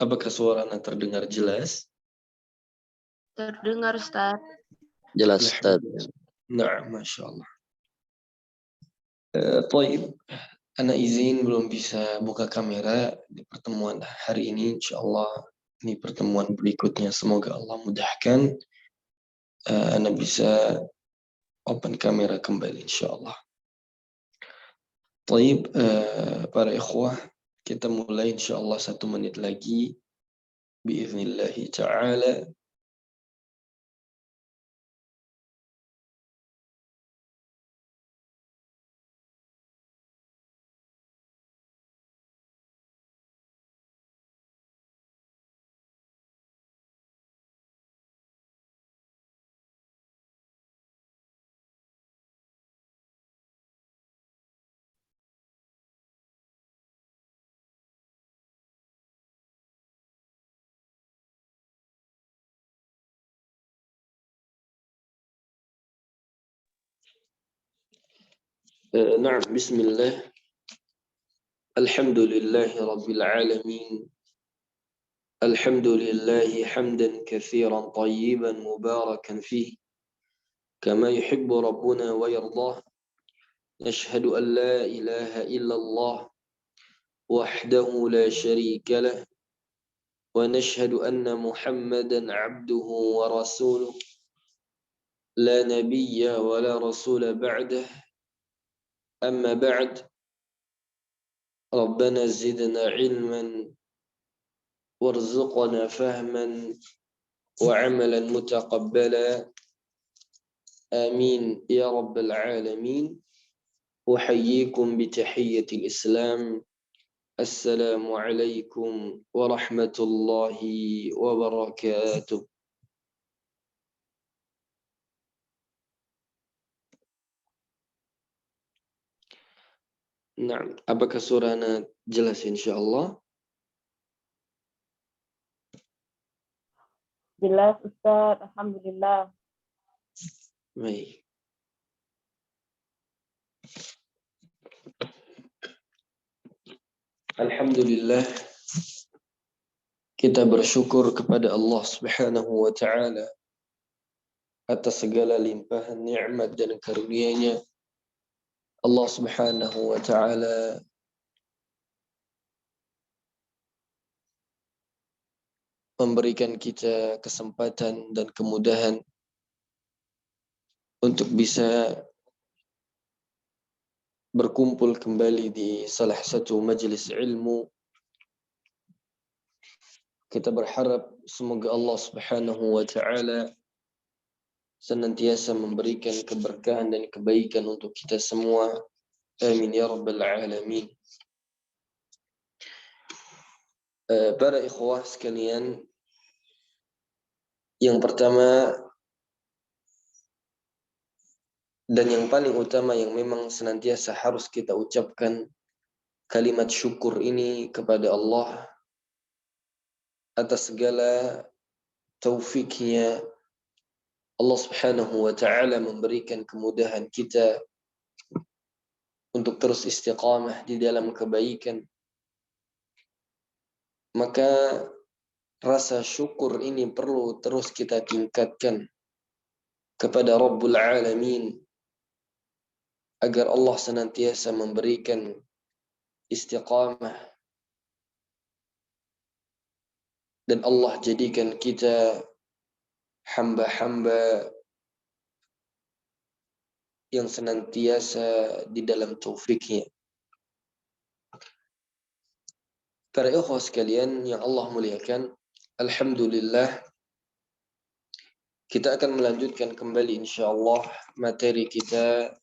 Apakah suaranya terdengar jelas? Terdengar, Ustaz. Jelas, Ustaz. Nah, Masya Allah. Taib, ana izin belum bisa buka kamera di pertemuan hari ini. Insya Allah ini pertemuan berikutnya. Semoga Allah mudahkan. Ana bisa open kamera kembali insya Allah. Taib, para ikhwah, kita mulai insya Allah 1 menit lagi. Biiznillahi ta'ala. نعم بسم الله الحمد لله رب العالمين الحمد لله حمدا كثيرا طيبا مباركا فيه كما يحب ربنا ويرضاه نشهد أن لا إله إلا الله وحده لا شريك له ونشهد أن محمدا عبده ورسوله لا نبي ولا رسول بعده أما بعد ربنا زدنا علما وارزقنا فهما وعملا متقبلا آمين يا رب العالمين. أحييكم بتحية الإسلام السلام عليكم ورحمة الله وبركاته. Nah, apakah suaranya jelas insyaallah? Jelas, Ustaz. Alhamdulillah. Baik. Alhamdulillah, kita bersyukur kepada Allah Subhanahu wa taala atas segala limpahan nikmat dan karunia-Nya. Allah Subhanahu wa taala memberikan kita kesempatan dan kemudahan untuk bisa berkumpul kembali di salah satu majelis ilmu. Kita berharap semoga Allah Subhanahu wa taala senantiasa memberikan keberkahan dan kebaikan untuk kita semua. Amin ya rabbal alamin. Para ikhwah sekalian, yang pertama dan yang paling utama yang memang senantiasa harus kita ucapkan kalimat syukur ini kepada Allah atas segala taufiknya. Allah Subhanahu wa taala memberikan kemudahan kita untuk terus istiqamah di dalam kebaikan. Maka rasa syukur ini perlu terus kita tingkatkan kepada Rabbul Alamin agar Allah senantiasa memberikan istiqamah dan Allah jadikan kita hamba-hamba yang senantiasa di dalam taufiknya. Para ikhwah sekalian yang Allah muliakan, alhamdulillah kita akan melanjutkan kembali insyaallah materi kita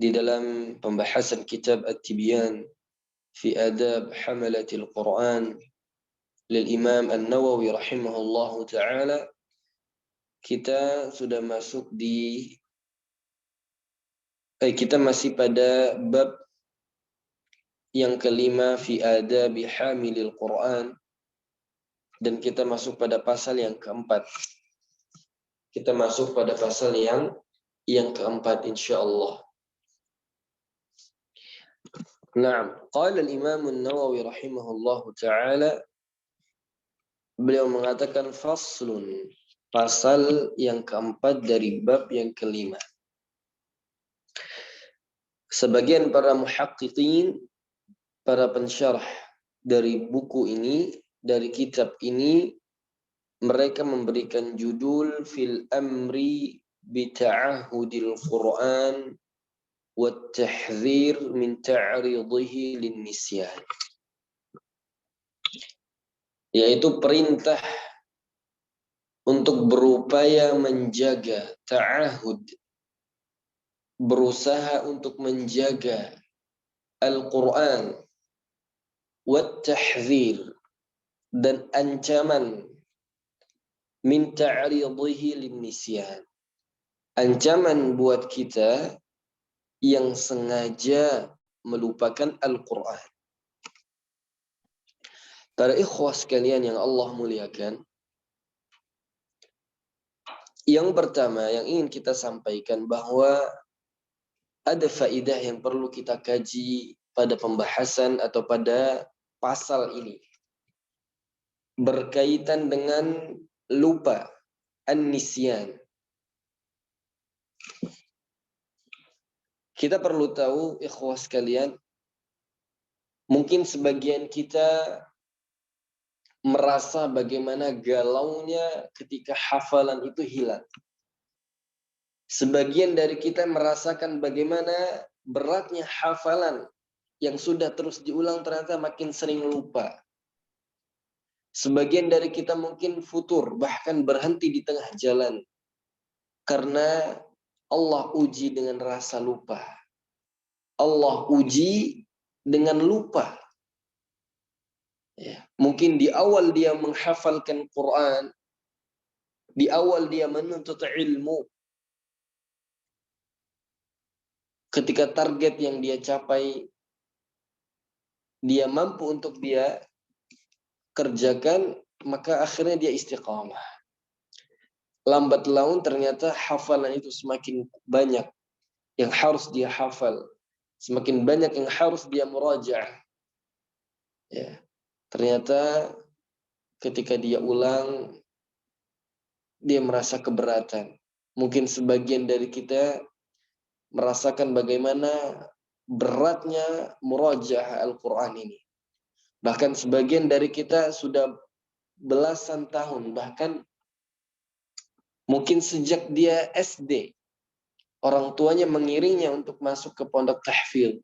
di dalam pembahasan kitab At-Tibyan fi Adab Hamalatil Quran lil Imam An-Nawawi rahimahullahu taala. Kita sudah masuk di kita masih pada bab yang kelima fi adabi hamilil Quran, dan kita masuk pada pasal yang keempat. Kita masuk pada pasal yang keempat insyaallah. Naam, qala al-Imam an-Nawawi rahimahullahu taala, beliau mengatakan faslun, pasal yang keempat dari bab yang kelima. Sebagian para muhaqqiqin, para pensyarah dari buku ini, dari kitab ini, mereka memberikan judul fil amri bita'ahudil Qur'an والتحذير من تعريضه للنسيان, yaitu perintah untuk berupaya menjaga ta'ahud, berusaha untuk menjaga Al-Quran, wat-tahdzir, dan ancaman min ta'ridihi lin-nisyan, ancaman buat kita yang sengaja melupakan Al-Quran. Para ikhwah sekalian yang Allah muliakan, yang pertama yang ingin kita sampaikan bahwa ada faidah yang perlu kita kaji pada pembahasan atau pada pasal ini berkaitan dengan lupa, an-nisyan. Kita perlu tahu, ikhwah sekalian, mungkin sebagian kita merasa bagaimana galaunya ketika hafalan itu hilang. Sebagian dari kita merasakan bagaimana beratnya hafalan yang sudah terus diulang ternyata makin sering lupa. Sebagian dari kita mungkin futur, bahkan berhenti di tengah jalan. Karena Allah uji dengan rasa lupa. Allah uji dengan lupa. Ya, mungkin di awal dia menghafalkan Quran, di awal dia menuntut ilmu, ketika target yang dia capai, dia mampu untuk dia kerjakan, maka akhirnya dia istiqamah. Lambat laun ternyata hafalan itu semakin banyak yang harus dia hafal, semakin banyak yang harus dia murajaah. Ya, ternyata ketika dia ulang, dia merasa keberatan. Mungkin sebagian dari kita merasakan bagaimana beratnya murajaah Al-Quran ini. Bahkan sebagian dari kita sudah belasan tahun, bahkan mungkin sejak dia SD, orang tuanya mengiringnya untuk masuk ke pondok tahfidz,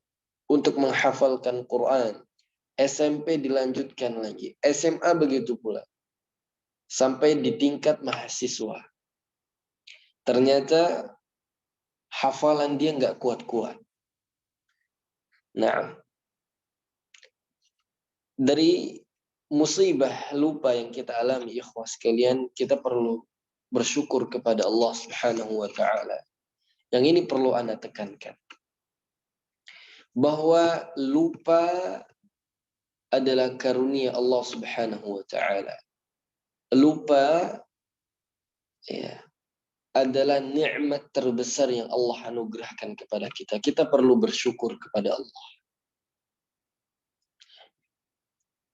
untuk menghafalkan Quran. SMP dilanjutkan lagi, SMA begitu pula, sampai di tingkat mahasiswa. Ternyata hafalan dia nggak kuat-kuat. Nah, dari musibah lupa yang kita alami, ikhwah sekalian, kita perlu bersyukur kepada Allah Subhanahu wa taala. Yang ini perlu Anda tekankan, bahwa lupa adalah karunia Allah Subhanahu wa taala. Lupa, ya, adalah nikmat terbesar yang Allah anugerahkan kepada kita. Kita perlu bersyukur kepada Allah.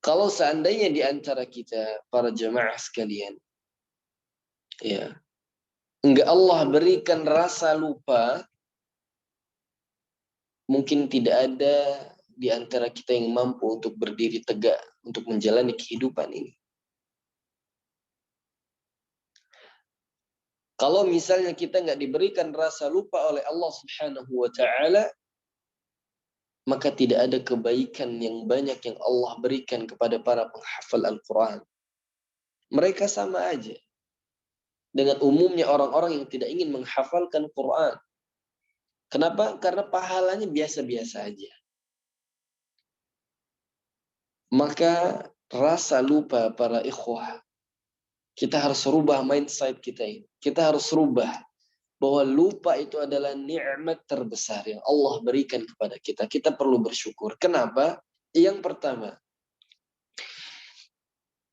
Kalau seandainya di antara kita, para jemaah sekalian, ya, enggak Allah berikan rasa lupa, mungkin tidak ada di antara kita yang mampu untuk berdiri tegak, untuk menjalani kehidupan ini. Kalau misalnya kita nggak diberikan rasa lupa oleh Allah Subhanahu wa taala, maka tidak ada kebaikan yang banyak yang Allah berikan kepada para penghafal Al-Quran. Mereka sama aja dengan umumnya orang-orang yang tidak ingin menghafalkan Quran. Kenapa? Karena pahalanya biasa-biasa aja. Maka rasa lupa para ikhwah, kita harus rubah mindset kita ini. Kita harus rubah bahwa lupa itu adalah nikmat terbesar yang Allah berikan kepada kita. Kita perlu bersyukur. Kenapa? Yang pertama,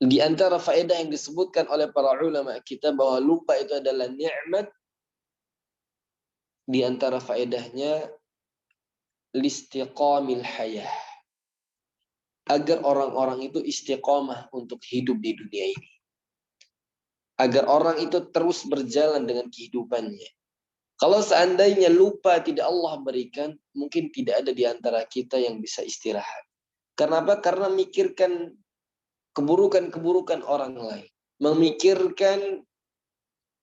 di antara faedah yang disebutkan oleh para ulama kita bahwa lupa itu adalah nikmat, di antara faedahnya listiqamil hayah. Agar orang-orang itu istiqamah untuk hidup di dunia ini. Agar orang itu terus berjalan dengan kehidupannya. Kalau seandainya lupa tidak Allah berikan, mungkin tidak ada di antara kita yang bisa istirahat. Kenapa? Karena memikirkan keburukan-keburukan orang lain. Memikirkan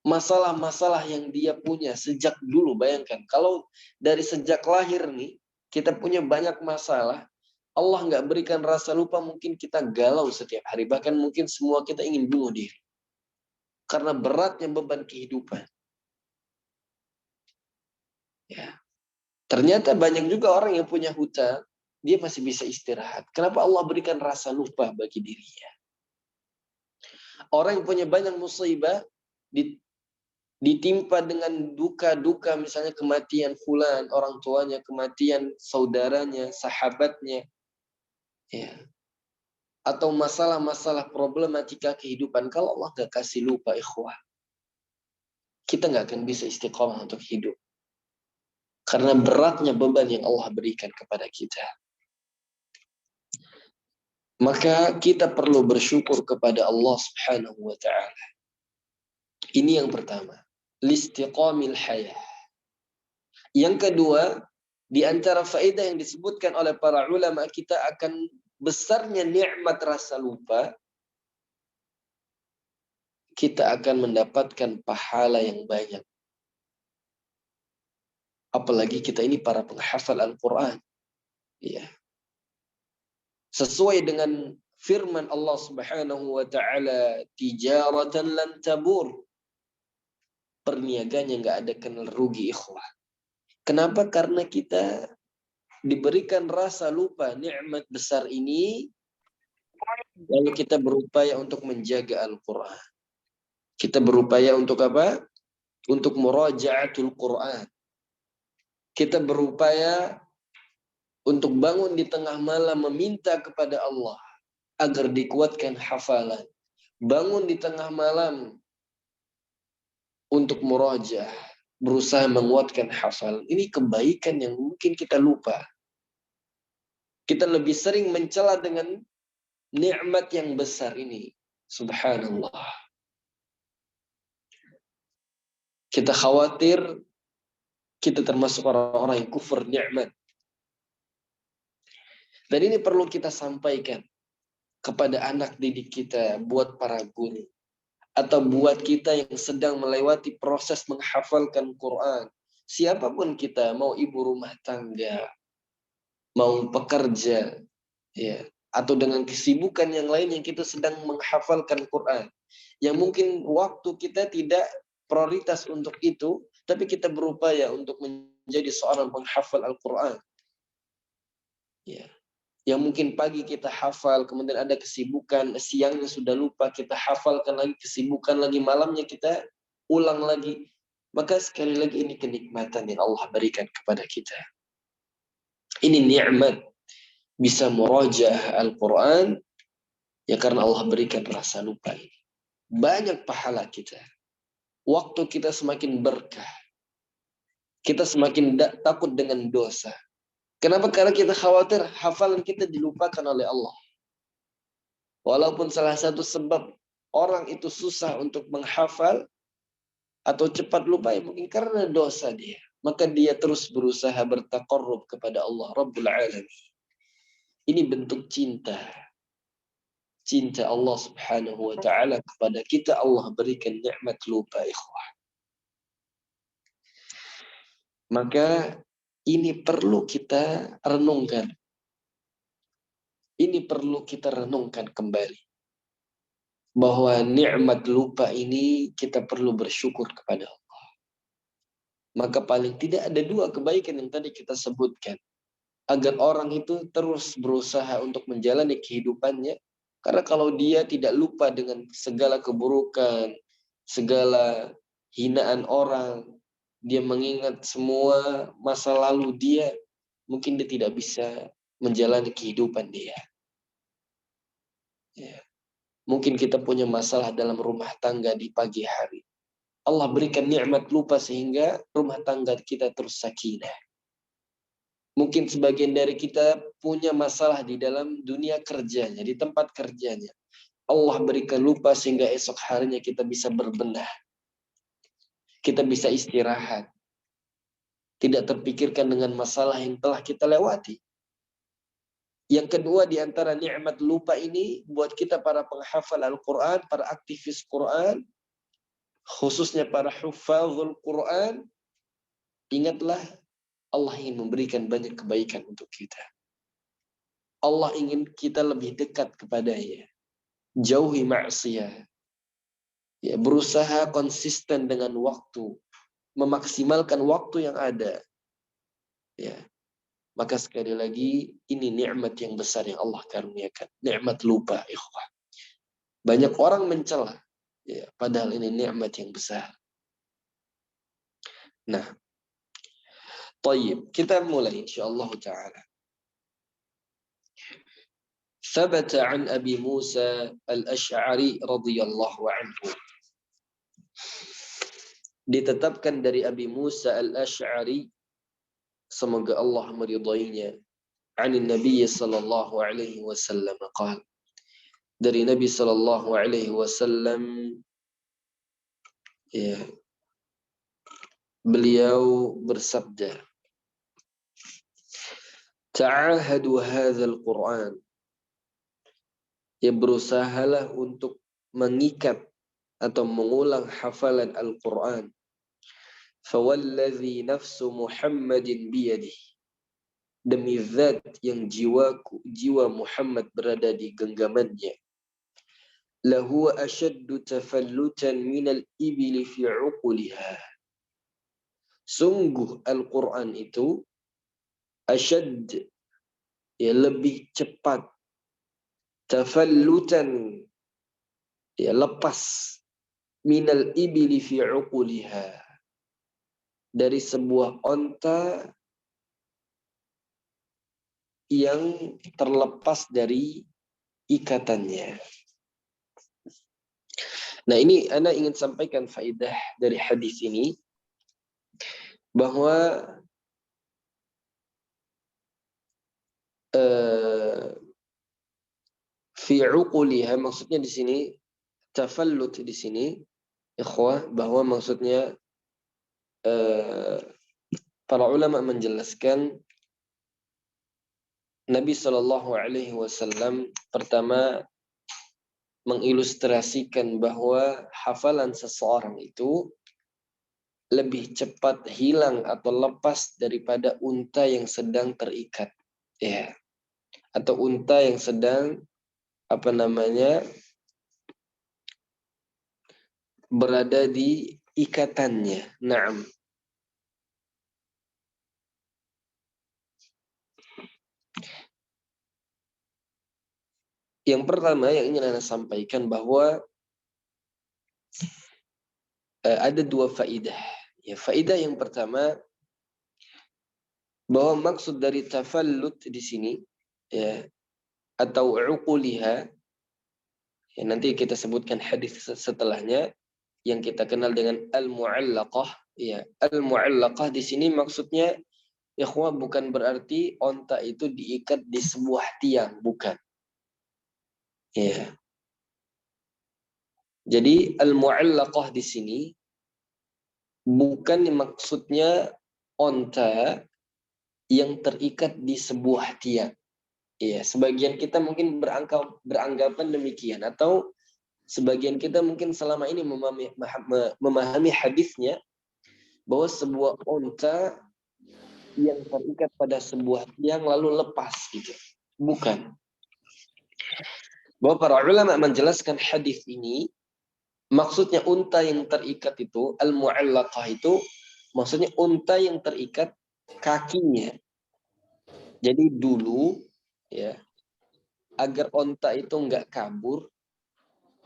masalah-masalah yang dia punya sejak dulu. Bayangkan, kalau dari sejak lahir nih, kita punya banyak masalah, Allah nggak berikan rasa lupa, mungkin kita galau setiap hari. Bahkan mungkin semua kita ingin bunuh diri. Karena beratnya beban kehidupan. Ya. Ternyata banyak juga orang yang punya hutang, dia masih bisa istirahat. Kenapa Allah berikan rasa lupa bagi dirinya? Orang yang punya banyak musibah, ditimpa dengan duka-duka, misalnya kematian fulan, orang tuanya, kematian saudaranya, sahabatnya, ya. Atau masalah-masalah problematika kehidupan. Kalau Allah gak kasih lupa, ikhwah, kita gak akan bisa istiqomah untuk hidup. Karena beratnya beban yang Allah berikan kepada kita. Maka kita perlu bersyukur kepada Allah Subhanahu wa ta'ala. Ini yang pertama. Listiqamil hayah. Yang kedua, di antara faedah yang disebutkan oleh para ulama, kita akan besarnya nikmat rasa lupa, kita akan mendapatkan pahala yang banyak. Apalagi kita ini para penghafal Al-Quran. Ya. Sesuai dengan firman Allah Subhanahu wa ta'ala, tijaratan lan tabur. Perniagaan yang nggak ada kenal rugi, ikhwah. Kenapa? Karena kita diberikan rasa lupa nikmat besar ini, lalu kita berupaya untuk menjaga Al-Quran. Kita berupaya untuk apa? Untuk muraja'atul Quran. Kita berupaya untuk bangun di tengah malam meminta kepada Allah agar dikuatkan hafalan. Bangun di tengah malam untuk muraja'ah, berusaha menguatkan hafalan. Ini kebaikan yang mungkin kita lupa. Kita lebih sering mencela dengan nikmat yang besar ini. Subhanallah. Kita khawatir kita termasuk orang-orang yang kufur nikmat. Dan ini perlu kita sampaikan kepada anak didik kita, buat para guru, atau buat kita yang sedang melewati proses menghafalkan Quran. Siapapun kita, mau ibu rumah tangga, mau pekerja, ya, atau dengan kesibukan yang lain yang kita sedang menghafalkan Quran. Yang mungkin waktu kita tidak prioritas untuk itu, tapi kita berupaya untuk menjadi seorang penghafal Al-Quran. Ya. Yang mungkin pagi kita hafal, kemudian ada kesibukan, siangnya sudah lupa, kita hafalkan lagi, kesibukan lagi, malamnya kita ulang lagi. Maka sekali lagi ini kenikmatan yang Allah berikan kepada kita. Ini nikmat bisa murajaah Al-Quran, ya karena Allah berikan rasa lupa ini. Banyak pahala kita. Waktu kita semakin berkah. Kita semakin takut dengan dosa. Kenapa? Karena kita khawatir hafalan kita dilupakan oleh Allah. Walaupun salah satu sebab orang itu susah untuk menghafal atau cepat lupa, ya mungkin karena dosa dia. Maka dia terus berusaha bertaqarrub kepada Allah Rabbul Alamin. Ini bentuk cinta. Cinta Allah Subhanahu wa ta'ala kepada kita, Allah berikan nikmat lupa, ikhwah. Maka ini perlu kita renungkan. Ini perlu kita renungkan kembali. Bahwa nikmat lupa ini kita perlu bersyukur kepada Allah. Maka paling tidak ada dua kebaikan yang tadi kita sebutkan. Agar orang itu terus berusaha untuk menjalani kehidupannya. Karena kalau dia tidak lupa dengan segala keburukan, segala hinaan orang, dia mengingat semua masa lalu dia, mungkin dia tidak bisa menjalani kehidupan dia. Ya. Mungkin kita punya masalah dalam rumah tangga di pagi hari. Allah berikan nikmat lupa sehingga rumah tangga kita terus sakinah. Mungkin sebagian dari kita punya masalah di dalam dunia kerjanya, di tempat kerjanya. Allah berikan lupa sehingga esok harinya kita bisa berbenah. Kita bisa istirahat. Tidak terpikirkan dengan masalah yang telah kita lewati. Yang kedua di antara nikmat lupa ini buat kita para penghafal Al-Quran, para aktivis Quran, khususnya para hufazul Quran, ingatlah Allah ingin memberikan banyak kebaikan untuk kita. Allah ingin kita lebih dekat kepadanya. Jauhi maksiat. Ya, berusaha konsisten dengan waktu, memaksimalkan waktu yang ada. Ya, maka sekali lagi ini nikmat yang besar yang Allah karuniakan, nikmat lupa, ikhwah. Banyak orang mencela, ya, padahal ini nikmat yang besar. Nah, tayyib, kita mulai insyaallah taala. ثبت عن أبي موسى الأشعري رضي الله عنه. Ditetapkan dari Abi Musa al-Ash'ari, semoga Allah meridainya, anin Nabi sallallahu alaihi wasallam qala, dari Nabi sallallahu alaihi wasallam, ya, beliau bersabda, ta'ahadu hadzal Qur'an, ya, berusahalah untuk mengikat atau mengulang hafalan Al-Quran. Fawalladzi nafsu Muhammadin biyadihi, demi zat yang jiwa Muhammad berada di genggamannya. Lahu ashaddu tafallutan minal ibili fi uquliha. Sungguh Al-Quran itu asyad, ya, lebih cepat, tafallutan, ya, lepas, minal ibili fi uquliha, dari sebuah onta yang terlepas dari ikatannya. Nah, ini Ana ingin sampaikan faedah dari hadis ini, bahwa fi uquliha, maksudnya di sini tafallut di sini, ikhwah, bahwa maksudnya para ulama menjelaskan Nabi Shallallahu Alaihi Wasallam pertama mengilustrasikan bahwa hafalan seseorang itu lebih cepat hilang atau lepas daripada unta yang sedang terikat, ya, atau unta yang sedang berada di ikatannya. Naam. Yang pertama yang ingin Anda sampaikan bahwa ada dua faidah. Ya, faidah yang pertama, bahwa maksud dari tafallut di sini, ya, atau uquliha, ya, nanti kita sebutkan hadis setelahnya yang kita kenal dengan al-mu'allaqah. Ya, al-mu'allaqah di sini maksudnya, ikhwah, bukan berarti onta itu diikat di sebuah tiang, bukan. Ya. Jadi al-mu'allaqah di sini bukan maksudnya onta yang terikat di sebuah tiang. Iya, sebagian kita mungkin beranggapan demikian, atau sebagian kita mungkin selama ini memahami hadisnya bahwa sebuah onta yang terikat pada sebuah tiang lalu lepas gitu. Bukan. Bahwa para ulama menjelaskan hadis ini, maksudnya unta yang terikat itu, al-mu'allaqah itu, maksudnya unta yang terikat kakinya. Jadi dulu, ya, agar onta itu nggak kabur,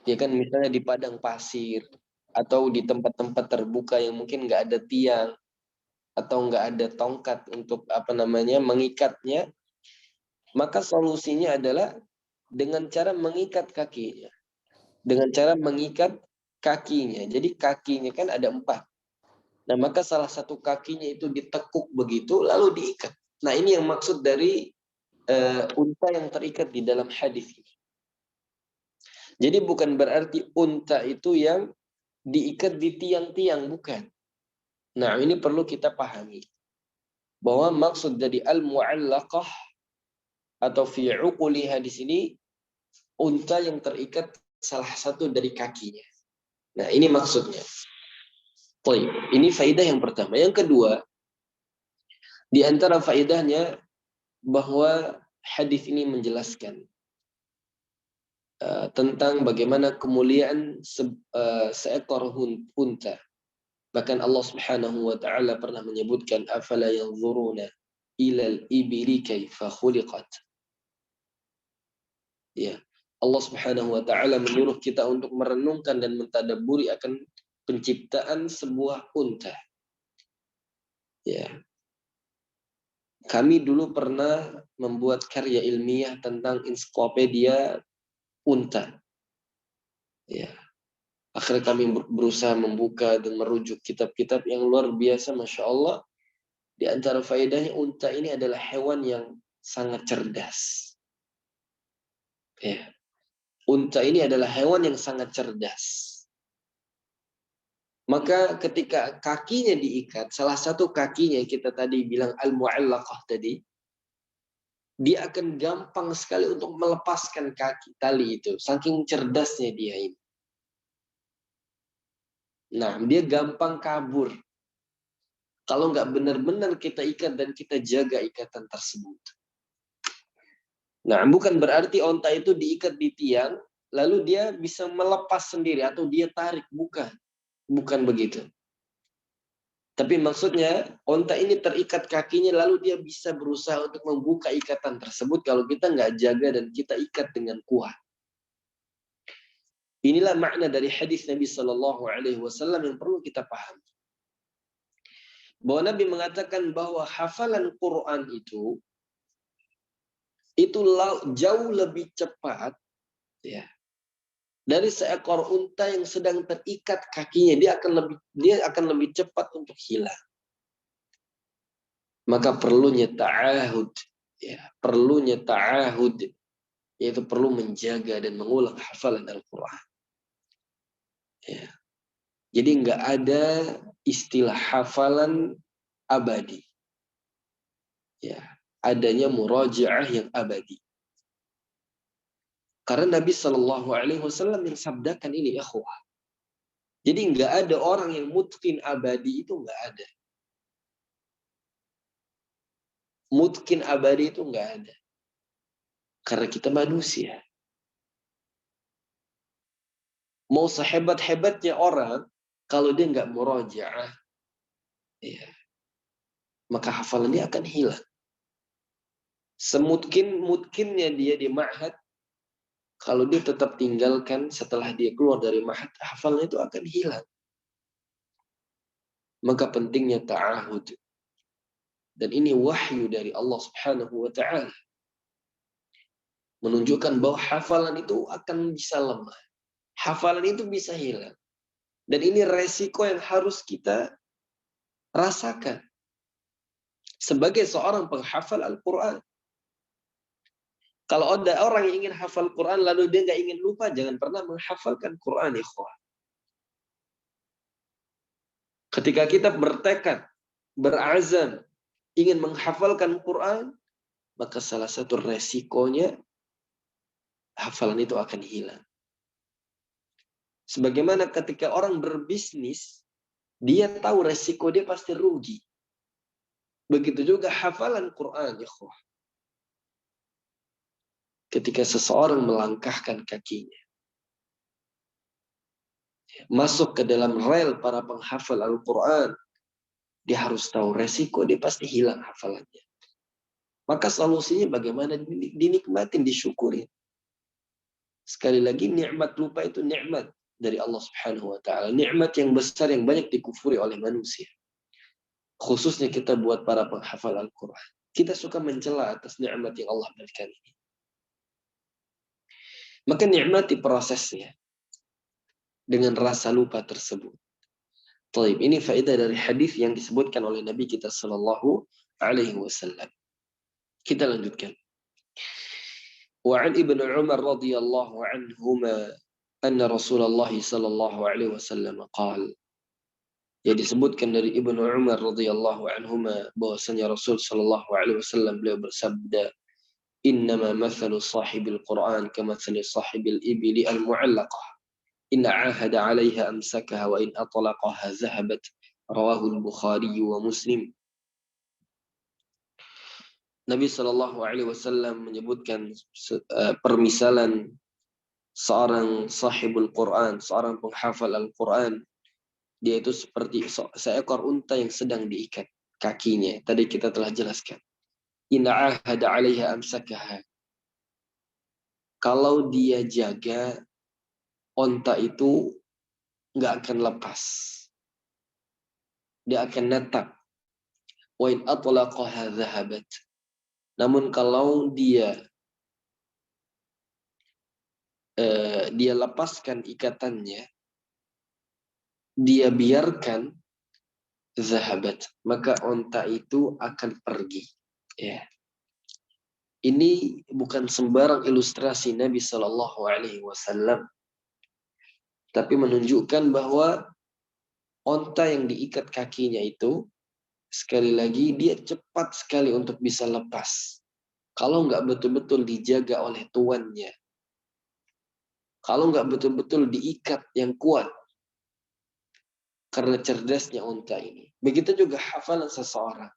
ya kan, misalnya di padang pasir atau di tempat-tempat terbuka yang mungkin nggak ada tiang atau nggak ada tongkat untuk mengikatnya, maka solusinya adalah dengan cara mengikat kakinya, dengan cara mengikat kakinya. Jadi kakinya kan ada 4. Nah, maka salah satu kakinya itu ditekuk begitu lalu diikat. Nah, ini yang maksud dari unta yang terikat di dalam hadis ini. Jadi bukan berarti unta itu yang diikat di tiang-tiang, bukan. Nah, ini perlu kita pahami. Bahwa maksud dari al-mu'allaqah atau fi uquliha di sini, unta yang terikat salah satu dari kakinya. Nah, ini maksudnya. Baik, ini faidah yang pertama. Yang kedua, di antara faedahnya bahwa hadis ini menjelaskan tentang bagaimana kemuliaan seekor unta. Bahkan Allah Subhanahu wa taala pernah menyebutkan afala yanzuruna ilal ibili kaifa khuliqat. Ya. Allah Subhanahu wa taala menyuruh kita untuk merenungkan dan mentadabburi akan penciptaan sebuah unta. Ya. Kami dulu pernah membuat karya ilmiah tentang ensiklopedia unta. Ya. Akhirnya kami berusaha membuka dan merujuk kitab-kitab yang luar biasa, Masya Allah. Di antara faedahnya, unta ini adalah hewan yang sangat cerdas. Ya. Unta ini adalah hewan yang sangat cerdas. Maka ketika kakinya diikat, salah satu kakinya kita tadi bilang al-mu'allaqah tadi, dia akan gampang sekali untuk melepaskan kaki tali itu. Saking cerdasnya dia ini. Nah, dia gampang kabur. Kalau nggak benar-benar kita ikat dan kita jaga ikatan tersebut. Nah, bukan berarti onta itu diikat di tiang, lalu dia bisa melepas sendiri atau dia tarik. Bukan. Bukan begitu. Tapi maksudnya, onta ini terikat kakinya, lalu dia bisa berusaha untuk membuka ikatan tersebut kalau kita nggak jaga dan kita ikat dengan kuat. Inilah makna dari hadis Nabi Shallallahu Alaihi Wasallam yang perlu kita pahami. Bahwa Nabi mengatakan bahwa hafalan Quran itu jauh lebih cepat, ya, dari seekor unta yang sedang terikat kakinya. Dia akan lebih cepat untuk hilang. Maka perlunya ta'ahud, ya, perlunya ta'ahud, yaitu perlu menjaga dan mengulang hafalan Al-Quran. Ya. Jadi nggak ada istilah hafalan abadi. Ya, adanya murajaah yang abadi. Karena Nabi Shallallahu Alaihi Wasallam yang sabdakan ini, ikhwah. Jadi nggak ada orang yang mutqin abadi, itu nggak ada. Mutqin abadi itu nggak ada. Karena kita manusia. Mau sehebat-hebatnya orang, kalau dia nggak murajaah, ya, maka hafalannya akan hilang. Semutkinnya dia di ma'had, kalau dia tetap tinggalkan setelah dia keluar dari ma'had, hafalannya itu akan hilang. Maka pentingnya ta'ahud. Dan ini wahyu dari Allah Subhanahu wa ta'ala. Menunjukkan bahwa hafalan itu akan bisa lemah. Hafalan itu bisa hilang. Dan ini resiko yang harus kita rasakan. Sebagai seorang penghafal Al-Quran. Kalau ada orang yang ingin hafal Quran lalu dia nggak ingin lupa, jangan pernah menghafalkan Quran, ikhwah. Ketika kita bertekad, berazam, ingin menghafalkan Quran, maka salah satu resikonya hafalan itu akan hilang. Sebagaimana ketika orang berbisnis, dia tahu resiko dia pasti rugi. Begitu juga hafalan Quran, ikhwah. Ketika seseorang melangkahkan kakinya, masuk ke dalam rel para penghafal Al-Quran, dia harus tahu resiko, dia pasti hilang hafalannya. Maka solusinya bagaimana? Dinikmatin, disyukuri. Sekali lagi, nikmat lupa itu nikmat dari Allah Subhanahu wa ta'ala. Nikmat yang besar yang banyak dikufuri oleh manusia. Khususnya kita buat para penghafal Al-Quran. Kita suka mencela atas nikmat yang Allah berikan ini. Maka nikmati prosesnya dengan rasa lupa tersebut. Taib, ini faedah dari hadis yang disebutkan oleh Nabi kita Sallallahu Alaihi Wasallam. Kita lanjutkan. Wa an Ibnu Umar radhiyallahu anhuma anna Rasulullah sallallahu alaihi wasallam qala. Ya disebutkan dari Ibnu Umar radhiyallahu anhuma bahwasanya Rasul sallallahu alaihi wasallam beliau bersabda, "Innama mathalu sahibil Qur'an kamathali sahibil ibli al-mu'allaqah. In 'ahada 'alaiha amsakaha wa in atlaqaha zahabat." Rawahu al-Bukhari wa Muslim. Nabi Shallallahu Alaihi Wasallam menyebutkan permisalan seorang sahibul Quran, seorang penghafal Al-Quran. Dia itu seperti seekor unta yang sedang diikat kakinya. Tadi kita telah jelaskan. In ahada 'alaiha amsakaha. Kalau dia jaga, unta itu nggak akan lepas. Dia akan netap. Wa in atlaqaha dhahabat. Namun kalau dia lepaskan ikatannya, dia biarkan zahabat, maka unta itu akan pergi. Ya. Ini bukan sembarang ilustrasi Nabi Shallallahu Alaihi Wasallam, tapi menunjukkan bahwa unta yang diikat kakinya itu, sekali lagi dia cepat sekali untuk bisa lepas. Kalau nggak betul-betul dijaga oleh tuannya, kalau nggak betul-betul diikat yang kuat, karena cerdasnya unta ini. Begitu juga hafalan seseorang.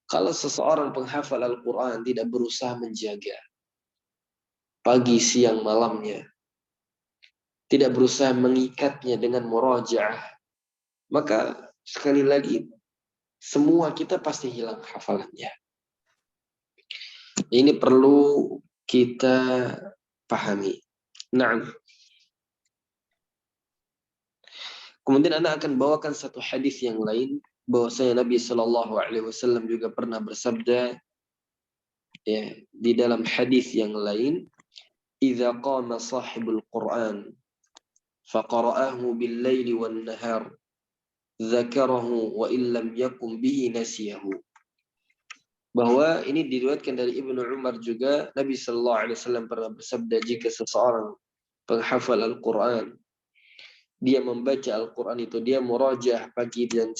Kalau seseorang penghafal Al-Quran tidak berusaha menjaga pagi, siang, malamnya, tidak berusaha mengikatnya dengan murajaah, maka sekali lagi semua kita pasti hilang hafalannya. Ini perlu kita pahami. Nah, kemudian Anda akan bawakan satu hadis yang lain, bahwasanya Nabi Shallallahu Alaihi Wasallam juga pernah bersabda, ya, di dalam hadis yang lain, "Idza qama sahibul Quran, faqara'ahu bil-laili wan-nahar, dzakarahu wa illam yakum bihi nasiyahu." Bahwa ini diriwayatkan dari Ibnu Umar juga, Nabi Shallallahu Alaihi Wasallam pernah bersabda, jika seseorang penghafal Al-Quran, dia membaca Al-Quran itu, dia murajaah pagi dan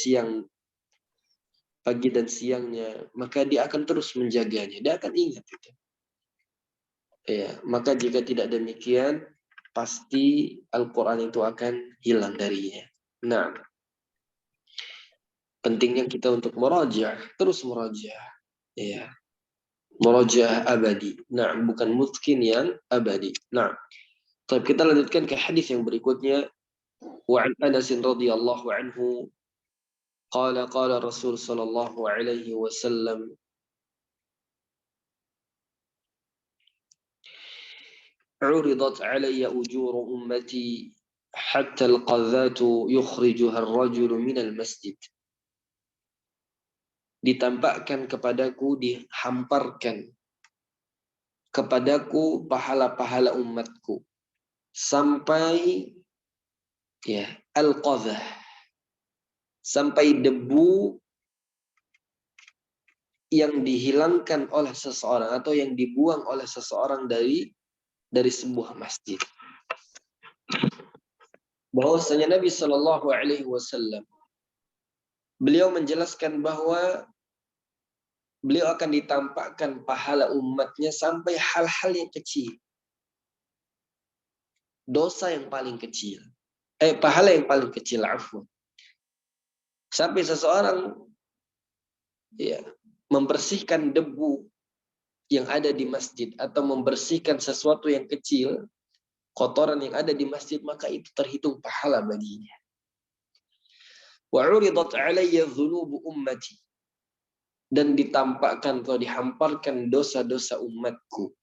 siangnya, maka dia akan terus menjaganya, dia akan ingat itu. Ya, maka jika tidak demikian, pasti Al-Quran itu akan hilang darinya. Nah, pentingnya kita untuk murajaah, terus murajaah. Ya, murajaah abadi. Nah, bukan mungkin yang abadi. Nah, kita lanjutkan ke hadis yang berikutnya. Wa an Anas radhiyallahu anhu qala qala Rasul sallallahu alaihi wasallam, "Uridat alayya ujur ummati hatta al-qadhatu yukhrijuha ar-rajulu min al-masjid." Ditampakkan kepadaku, dihamparkan kepadaku pahala-pahala umatku sampai, ya, al-qadhah, sampai debu yang dihilangkan oleh seseorang atau yang dibuang oleh seseorang dari sebuah masjid. Bahwasanya Nabi Shallallahu Alaihi Wasallam beliau menjelaskan bahwa beliau akan ditampakkan pahala umatnya sampai hal-hal yang kecil, dosa yang paling kecil, pahala yang paling kecil, afwan. Sampai seseorang, ya, membersihkan debu yang ada di masjid atau membersihkan sesuatu yang kecil, kotoran yang ada di masjid, maka itu terhitung pahala baginya. Wa 'uridat 'alayya dhunubu ummati, dan ditampakkan atau dihamparkan dosa-dosa umatku.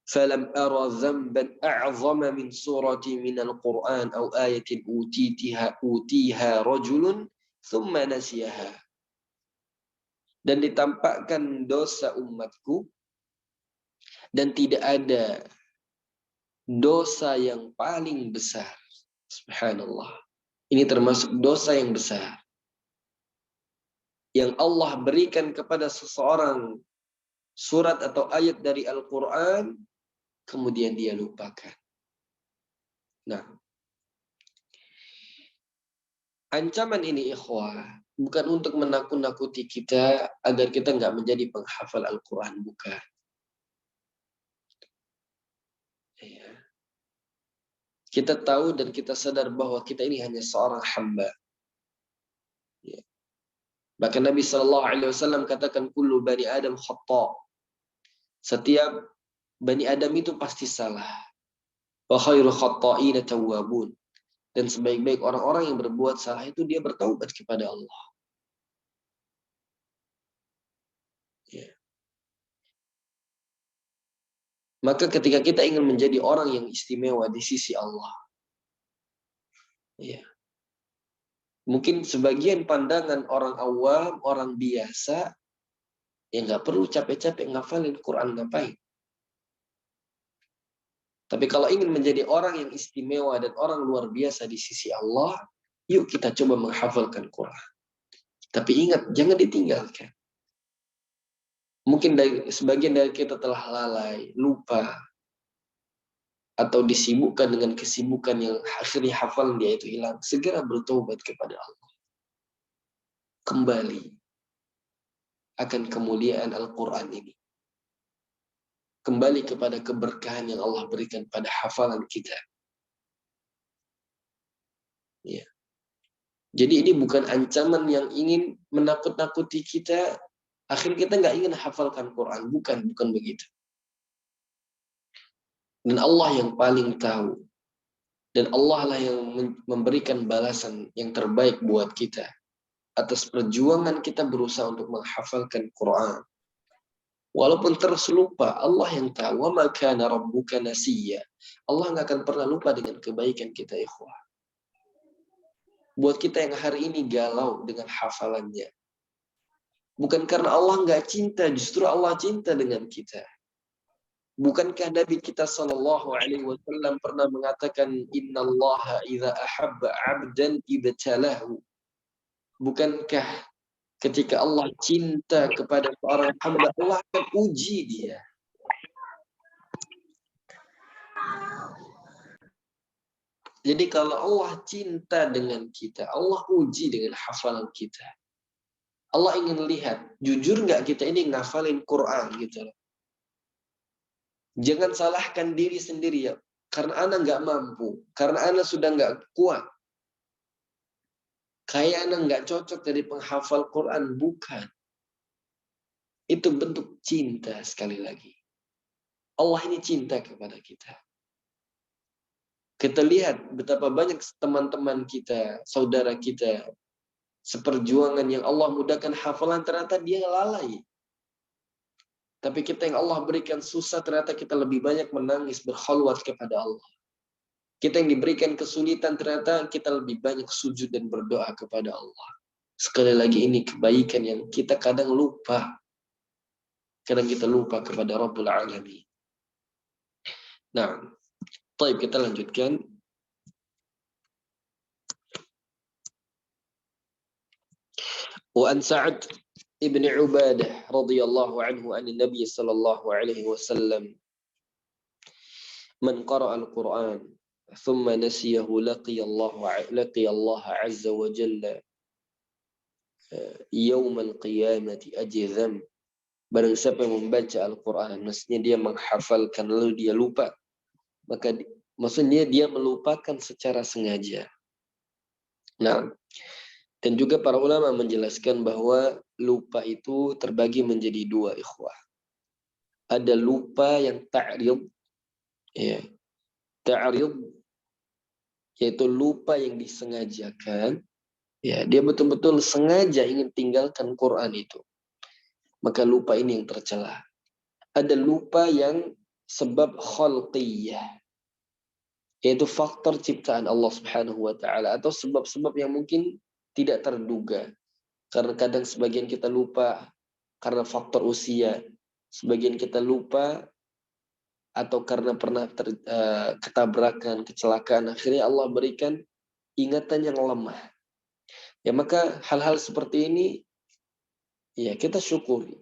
Falam ara dhanban a'zama min surati min al-Qur'an aw ayatin utiha rajulun thumma nasiyaha. Dan ditampakkan dosa umatku, dan tidak ada dosa yang paling besar. Subhanallah. Ini termasuk dosa yang besar yang Allah berikan kepada seseorang surat atau ayat dari Al-Quran, kemudian dia lupakan. Nah, ancaman ini ikhwah, bukan untuk menakut-nakuti kita agar kita nggak menjadi penghafal Al-Quran, bukan. Ya. Kita tahu dan kita sadar bahwa kita ini hanya seorang hamba. Ya. Bahkan Nabi SAW katakan, kullu bani Adam khata'. Setiap bani Adam itu pasti salah. Wa khairul khata'ina tawwabun. Dan sebaik-baik orang-orang yang berbuat salah itu dia bertaubat kepada Allah. Ya. Maka ketika kita ingin menjadi orang yang istimewa di sisi Allah, ya, mungkin sebagian pandangan orang awam, orang biasa, ya nggak perlu capek-capek ngafalin Quran, ngapain? Tapi kalau ingin menjadi orang yang istimewa dan orang luar biasa di sisi Allah, yuk kita coba menghafalkan Quran. Tapi ingat, jangan ditinggalkan. Mungkin sebagian dari kita telah lalai, lupa, atau disibukkan dengan kesibukan yang akhirnya hafalan dia itu hilang. Segera bertobat kepada Allah. Kembali akan kemuliaan Al-Quran ini. Kembali kepada keberkahan yang Allah berikan pada hafalan kita. Ya. Jadi ini bukan ancaman yang ingin menakut-nakuti kita. Akhirnya kita nggak ingin hafalkan Quran. Bukan begitu. Dan Allah yang paling tahu. Dan Allah lah yang memberikan balasan yang terbaik buat kita. Atas perjuangan kita berusaha untuk menghafalkan Quran. Walaupun terus lupa, Allah yang tahu. Wa ma kana rabbuka nasiya. Allah nggak akan pernah lupa dengan kebaikan kita, ikhwah. Buat kita yang hari ini galau dengan hafalannya. Bukan karena Allah nggak cinta, justru Allah cinta dengan kita. Bukankah Nabi kita sallallahu alaihi wasallam pernah mengatakan innallaha idza ahabba 'abdan ibtalahu. Bukankah ketika Allah cinta kepada seorang hamba, Allah akan uji dia. Jadi kalau Allah cinta dengan kita, Allah uji dengan hafalan kita. Allah ingin lihat, jujur nggak kita ini ngafalin Quran gitu loh. Jangan salahkan diri sendiri ya. Karena anak nggak mampu. Karena anak sudah nggak kuat. Kayak anak nggak cocok jadi penghafal Quran. Bukan. Itu bentuk cinta sekali lagi. Allah ini cinta kepada kita. Kita lihat betapa banyak teman-teman kita, saudara kita, seperjuangan yang Allah mudahkan hafalan, ternyata dia lalai. Tapi kita yang Allah berikan susah, ternyata kita lebih banyak menangis, berkhalwat kepada Allah. Kita yang diberikan kesulitan, ternyata kita lebih banyak sujud dan berdoa kepada Allah. Sekali lagi ini kebaikan yang kita kadang lupa. Kadang kita lupa kepada Rabbul Alamin. Nah, baik, kita lanjutkan. Wa an Sa'ad ibn Ubadah radhiyallahu anhu an Nabi sallallahu alaihi wasallam man qara'a al-Qur'an thumma nasiyahu laqiya Allah azza wa jalla yaumal qiyamati ajzam. Barang siapa yang membaca Al-Quran, maksudnya dia menghafalkan lalu dia lupa, maka maksudnya dia melupakan secara sengaja. Nah, dan juga para ulama menjelaskan bahwa lupa itu terbagi menjadi dua, ikhwah. Ada lupa yang ta'rid, ya. Ta'rid yaitu lupa yang disengajakan, ya, dia betul-betul sengaja ingin tinggalkan Quran itu. Maka lupa ini yang tercela. Ada lupa yang sebab khalqiyah, yaitu faktor ciptaan Allah Subhanahu wa taala, atau sebab-sebab yang mungkin tidak terduga. Karena kadang sebagian kita lupa karena faktor usia, sebagian kita lupa atau karena pernah ketabrakan, kecelakaan, akhirnya Allah berikan ingatan yang lemah. Ya, maka hal-hal seperti ini ya kita syukuri.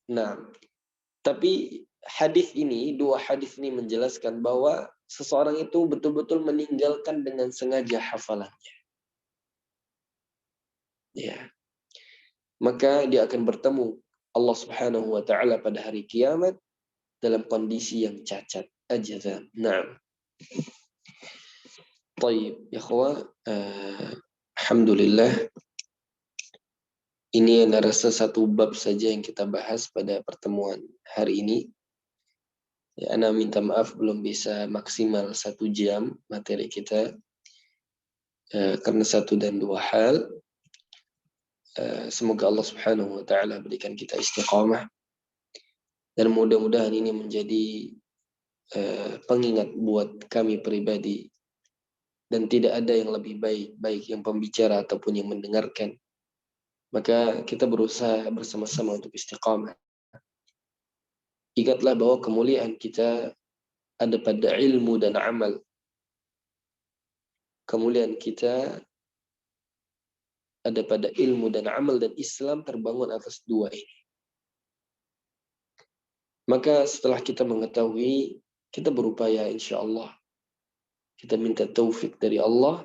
Nah, tapi dua hadis ini menjelaskan bahwa seseorang itu betul-betul meninggalkan dengan sengaja hafalannya. Ya, maka dia akan bertemu Allah Subhanahu wa taala pada hari kiamat dalam kondisi yang cacat. Ajazan. Nah, baik, ya ikhwah, alhamdulillah ini ana rasa satu bab saja yang kita bahas pada pertemuan hari ini. Ya, ana minta maaf belum bisa maksimal 1 jam materi kita karena satu dan dua hal. Semoga Allah Subhanahu wa taala berikan kita istiqamah dan mudah-mudahan ini menjadi pengingat buat kami pribadi dan tidak ada yang lebih baik yang pembicara ataupun yang mendengarkan. Maka kita berusaha bersama-sama untuk istiqamah. Ingatlah bahwa kemuliaan kita ada pada ilmu dan amal. Kemuliaan kita ada pada ilmu dan amal, dan Islam terbangun atas dua ini. Maka setelah kita mengetahui, kita berupaya insya Allah. Kita minta taufik dari Allah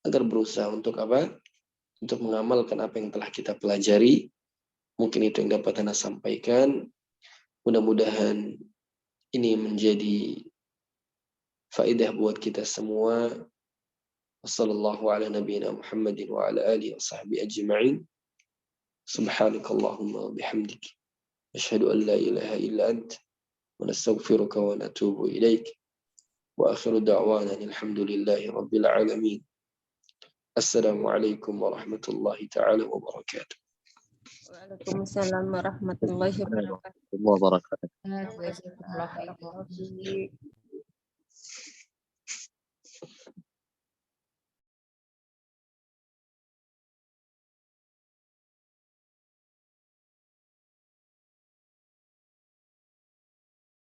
agar berusaha untuk apa? Untuk mengamalkan apa yang telah kita pelajari. Mungkin itu yang dapat Anda sampaikan. Mudah-mudahan ini menjadi faedah buat kita semua. Wassallallahu ala nabiyyina Muhammadin wa ala alihi wa sahbihi ajma'in. Subhanakallahumma bihamdik. Asyhadu an la ilaha illa ant. Wa nastaghfiruka wa natubu ilaik. Wa akhiru da'wana alhamdulillahi rabbil alamin. Assalamualaikum warahmatullahi ta'ala wabarakatuh. Waalaikumsalam warahmatullahi wabarakatuh. الله وبركاته. Jazakallah khairan.